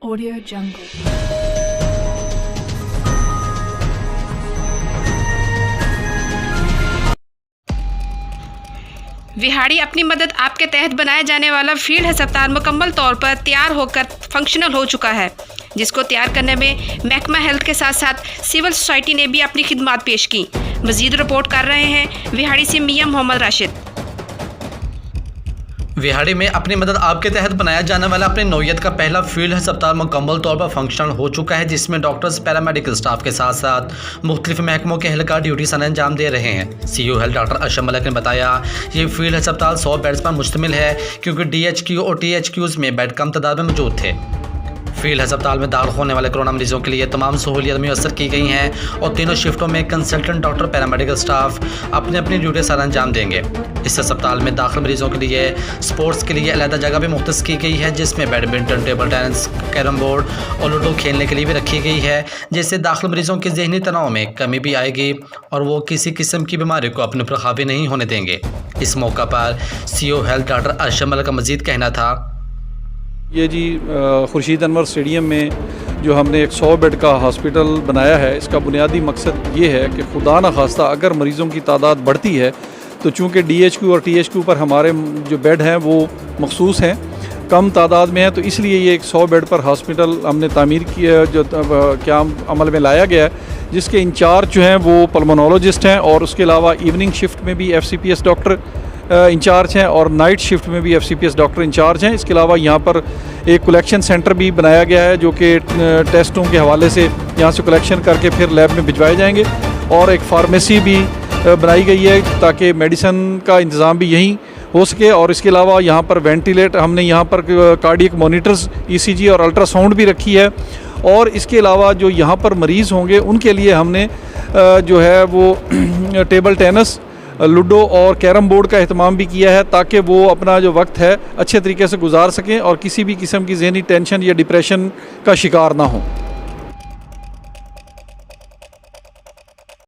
Audio Jungle। Vehari अपनी मदद आपके तहत बनाया जाने वाला फील्ड अस्पताल मुकम्मल तौर पर तैयार होकर फंक्शनल हो चुका है, जिसको तैयार करने में महकमा हेल्थ के साथ साथ सिविल सोसाइटी ने भी अपनी खिदमात पेश की। मजीद रिपोर्ट कर रहे हैं विहाड़ी से मियां मोहम्मद राशिद। विहाड़ी में अपनी मदद आपके तहत बनाया जाने वाला अपनी नौयत का पहला फील्ड अस्पताल मुकम्मल तौर पर फंक्शनल हो चुका है, जिसमें डॉक्टर्स, पैरामेडिकल स्टाफ के साथ साथ मुख्तलिफ महकमों के एहलकार ड्यूटी सर अंजाम दे रहे हैं। CEO health doctor Ashraf Malik ने बताया, ये फील्ड अस्पताल 100 बेड्स पर मुश्तमिल है, क्योंकि DHQ और THQs में बेड कम तादाद में मौजूद थे। फील्ड अस्पताल में दाखिल होने वाले कोरोना मरीजों के लिए तमाम सहूलियत मुयस्सर की गई हैं और तीनों शिफ्टों में कंसल्टेंट डॉक्टर, पैरामेडिकल स्टाफ अपनी अपनी ड्यूटी सर अंजाम देंगे। इस अस्पताल में दाखिल मरीजों के लिए स्पोर्ट्स के लिए अलग जगह भी मुख्तस की गई है, जिसमें badminton, table tennis, carrom board और लूडो खेलने के लिए भी रखी गई है, जिससे दाखिल मरीजों के ज़हनी तनाव में कमी भी आएगी और वो किसी किस्म की बीमारी को अपने पर हावी नहीं होने देंगे। इस मौका पर CEO health doctor Ashraf Malik का मजीद कहना था, ये जी खुर्शीद अनवर स्टेडियम में जो हमने एक 100 बेड का हॉस्पिटल बनाया है, इसका बुनियादी मकसद ये है कि खुदा न खास्ता अगर मरीज़ों की तादाद बढ़ती है तो चूँकि DHQ और THQ पर हमारे जो बेड हैं वो मखसूस हैं, कम तादाद में है, तो इसलिए ये एक 100 बेड पर हॉस्पिटल हमने तामीर किया, जो क्या अमल में लाया गया है, जिसके इंचार्ज जो हैं वो पल्मोनोलॉजिस्ट हैं और उसके अलावा इवनिंग शिफ्ट में भी FCPS डॉक्टर इंचार्ज हैं और नाइट शिफ्ट में भी FCPS डॉक्टर इंचार्ज हैं। इसके अलावा यहाँ पर एक कलेक्शन सेंटर भी बनाया गया है, जो कि टेस्टों के हवाले से यहाँ से कलेक्शन करके फिर लैब में भिजवाए जाएंगे, और एक फार्मेसी भी बनाई गई है ताकि मेडिसिन का इंतज़ाम भी यहीं हो सके। और इसके अलावा यहाँ पर वेंटिलेट, हमने यहाँ पर कार्डियक मॉनिटर्स, ECG और अल्ट्रासाउंड भी रखी है। और इसके अलावा जो यहाँ पर मरीज़ होंगे उनके लिए हमने जो है वो टेबल टेनिस, लूडो और कैरम बोर्ड का एहतमाम भी किया है, ताकि वो अपना जो वक्त है अच्छे तरीके से गुजार सकें और किसी भी किस्म की ज़हनी टेंशन या डिप्रेशन का शिकार ना हो।